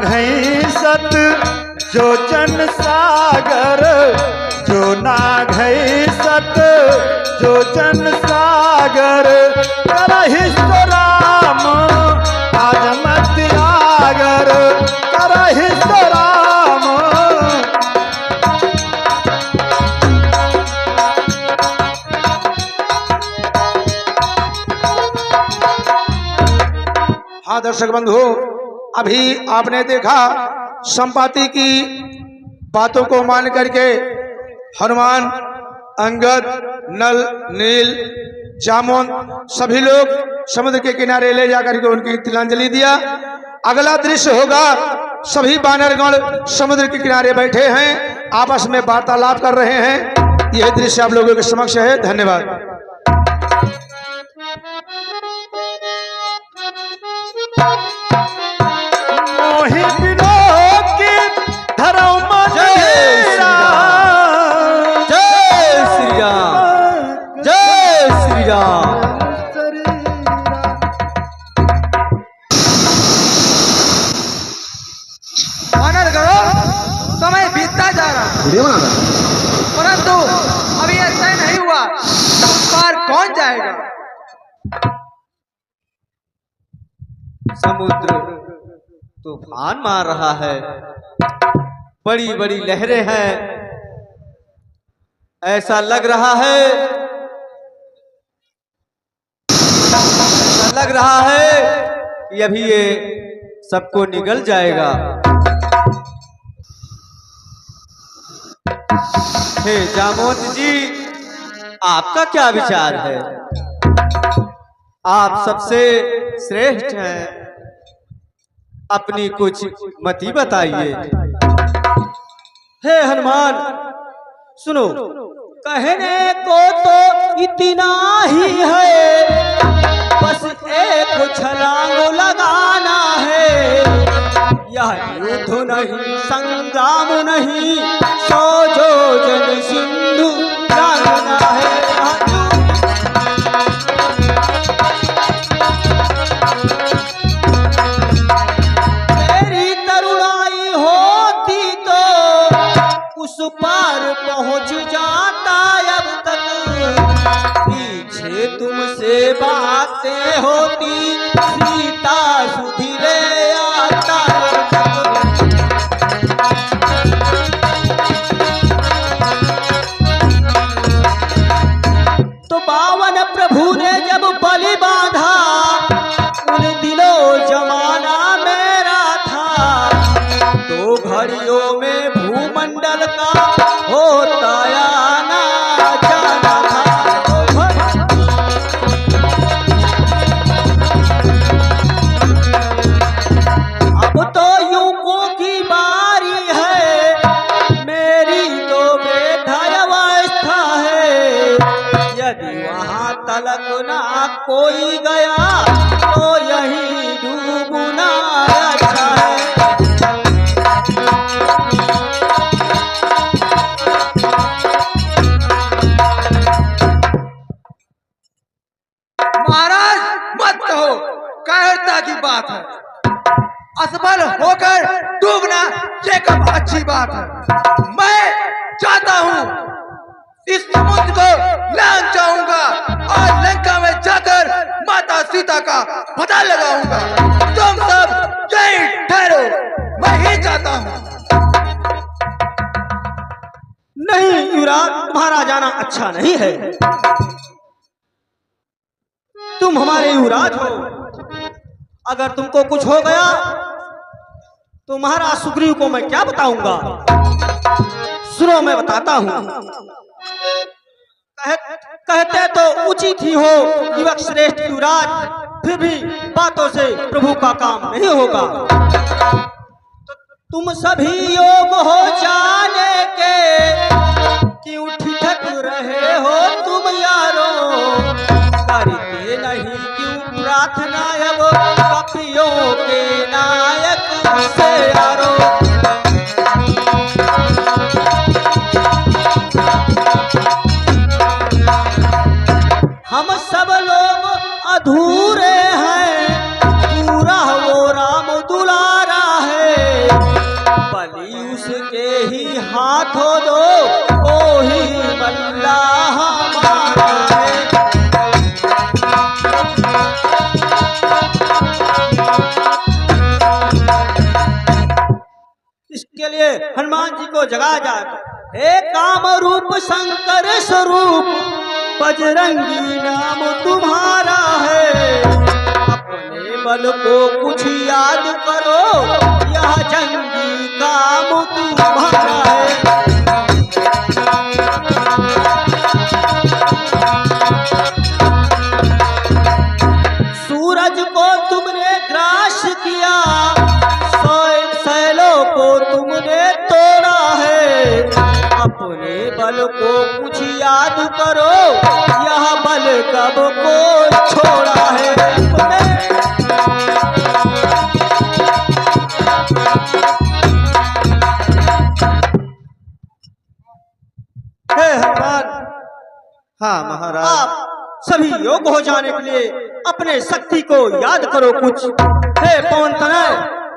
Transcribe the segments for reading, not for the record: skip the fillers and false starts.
घैसत जो जन सागर, जो ना घैसत जो जन सागर, करहि सो राम आज मत आगर, करहि सो राम। हाँ दर्शक बंधु, अभी आपने देखा संपाति की बातों को मान करके हनुमान, अंगद, नल, नील, जामुन सभी लोग समुद्र के किनारे ले जाकर के उनकी तिलांजलि दिया। अगला दृश्य होगा, सभी वानरगण समुद्र के किनारे बैठे हैं, आपस में वार्तालाप कर रहे हैं। यह दृश्य आप लोगों के समक्ष है। धन्यवाद। मोहि विनोद की धर्म जय श्री राम, जय श्री राम, जय श्री राम। वानरगणों, समय बीतता जा रहा, परंतु अभी यह तय नहीं हुआ उस पार कौन जाएगा। समुद्र तूफान मार रहा है, बड़ी बड़ी लहरें हैं। ऐसा लग रहा है, ऐसा लग रहा है कि अभी ये सबको निगल जाएगा। हे जामोद जी, आपका क्या विचार है? आप सबसे श्रेष्ठ हैं, अपनी कुछ मति बताइए। हे हनुमान, सुनो, कहने को तो इतना ही है, बस एक छलांग लगाना है। यह युद्ध नहीं, संग्राम नहीं, सौ योजन सिंधु लांघना है। उस पार पहुंच जाता, अब तक पीछे तुमसे बातें होती, सीता सुधी ले आता। तो बावन प्रभु ने जब बलि बांधा, उन दिनों जमाना मेरा था, दो घड़ियों में भूमंडल का होता आना जाना था। अब तो युगों की बारी है, मेरी तो बेधवस्था है। यदि वहां तलक ना कोई गया, तो यही डूबना अच्छा है। महाराज मत कहो, कायरता की बात है। असफल होकर डूबना ये कब अच्छी बात है। मैं चाहता हूँ इस समुद्र को लांघ जाऊंगा और लंका में जाकर माता सीता का पता लगाऊंगा। तुम सब यहीं ठहरो, मैं ही जाता हूँ। नहीं युवराज, तुम्हारा जाना अच्छा नहीं है। तुम हमारे युवराज हो, अगर तुमको कुछ हो गया तो महाराज सुग्रीव को मैं क्या बताऊंगा? सुनो, मैं बताता हूं। कहते तो उचित ही हो युवक श्रेष्ठ युवराज, फिर भी बातों से प्रभु का काम नहीं होगा। तो तुम सभी योग हो जाने के, क्यों ठिठक रहे हो तुम यारो? करते नहीं क्यों प्रार्थना अब कपियों के नायक से यारो? हम सब लोग अधूरे हैं, पूरा वो राम दुलारा है। हाथों दो ओही बल्ला हमारा है। इसके लिए हनुमान जी को जगाया जाए। हे काम रूप शंकर स्वरूप बजरंगी नाम तुम्हारा है। अपने बल को कुछ याद करो यह जंगी काम तुम्हारा है। सूरज को तुमने ग्रास किया सैलों को तुमने तोड़ा है। अपने बल को कुछ याद करो यह बल कब को छोड़ा है। हे हनुमान, हाँ महाराज। आप सभी योग हो जाने के लिए अपने शक्ति को याद करो कुछ। हे पवन तनय,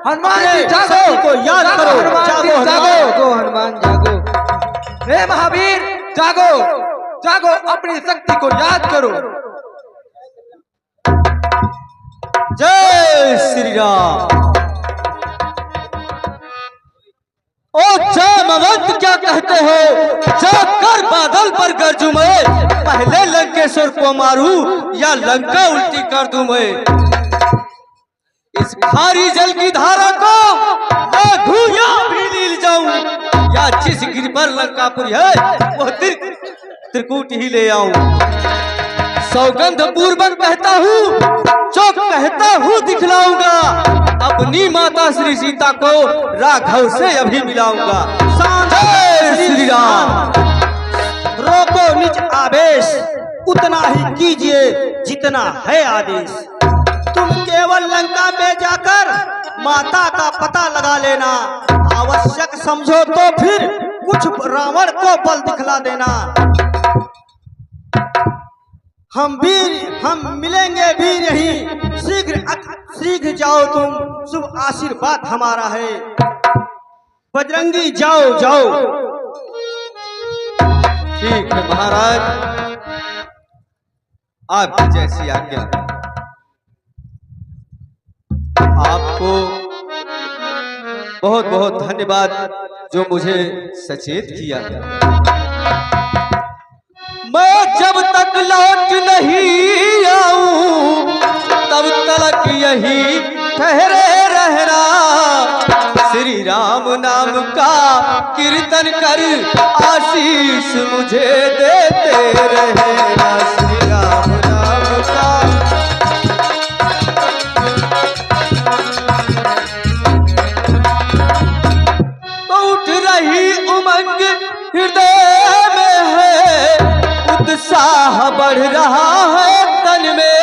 हनुमान जी अपने जागो, शक्ति को याद जागो, करो। हनुमान जी, जागो जागो। हनुमान जागो। हे महावीर जागो, जागो, अपनी शक्ति को याद करो। जय श्री राम। ओ जामवंत क्या कहते हो, जाकर बादल पर गरजूं मैं, पहले लंकेश्वर को मारूं या लंका उल्टी कर दूं मैं। इस भारी जल की धारा को लाघू या भी नील जाऊं, या जिस गिर पर लंकापुरी है वो त्रिकूट ही ले आऊं। सौगंध पूर्वक कहता हूँ, जो कहता हूँ दिखलाऊंगा। अपनी माता श्री सीता को राघव से अभी मिलाऊंगा। जय श्री राम। रोको निज आवेश, उतना ही कीजिए जितना है आदेश। तुम केवल लंका में जाकर माता का पता लगा लेना। आवश्यक समझो तो फिर कुछ रावण को बल दिखला देना। हम मिलेंगे भी नहीं, शीघ्र जाओ तुम, शुभ आशीर्वाद हमारा है। बजरंगी जाओ जाओ। ठीक है महाराज, आपकी जैसी आज्ञा। आपको बहुत बहुत धन्यवाद जो मुझे सचेत किया। मैं जब तक लौट नहीं आऊं तब तक यही ठहरे रहना। श्री राम नाम का कीर्तन कर आशीष मुझे देते रहना। श्री राम नाम का तो उठ रही उमंग हृदय में है, उत्साह बढ़ रहा है तन में।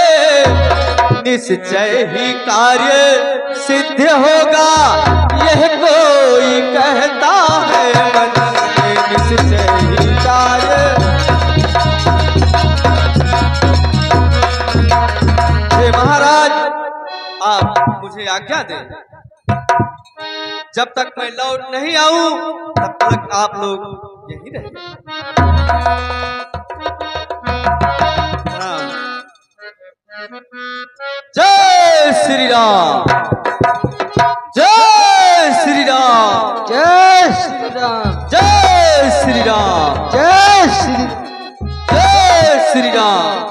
निश्चय ही कार्य सिद्ध होगा, यह कोई कहता है मन में। निश्चय ही कार्य। हे महाराज, आप मुझे आज्ञा दें। जब तक मैं लौट नहीं आऊं तब तक आप लोग यहीं रहें। राम। जय श्री राम। जय श्री राम। जय श्री राम। जय श्री राम। जय श्री राम।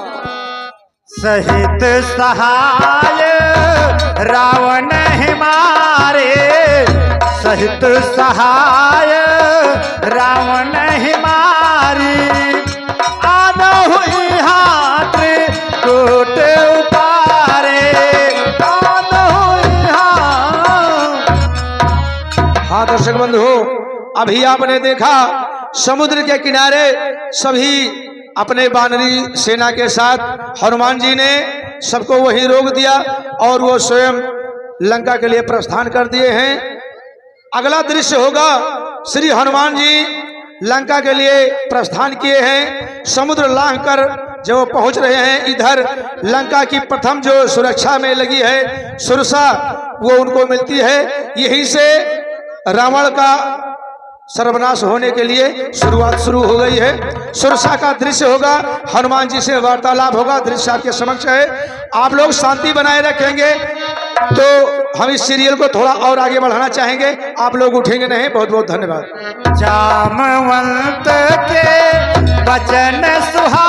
सहित सहाय रावण ही मारे, सहित सहाय रावण ही मारी। आना हुई हाथ कोट उपारे, आना हुई हाथ। हाँ दर्शक बंधु, अभी आपने देखा समुद्र के किनारे सभी अपने वानरी सेना के साथ हनुमान जी ने सबको वहीं रोक दिया और वो स्वयं लंका के लिए प्रस्थान कर दिए हैं। अगला दृश्य होगा, श्री हनुमान जी लंका के लिए प्रस्थान किए हैं। समुद्र लांघ कर जब वो पहुंच रहे हैं इधर, लंका की प्रथम जो सुरक्षा में लगी है सुरक्षा, वो उनको मिलती है। यहीं से रावण का सर्वनाश होने के लिए शुरुआत शुरू हो गई है। सुरसा का दृश्य होगा, हनुमान जी से वार्तालाप होगा, दृश्य आपके समक्ष है। आप लोग शांति बनाए रखेंगे तो हम इस सीरियल को थोड़ा और आगे बढ़ाना चाहेंगे। आप लोग उठेंगे नहीं। बहुत बहुत धन्यवाद। जामवंत के वचन सुहा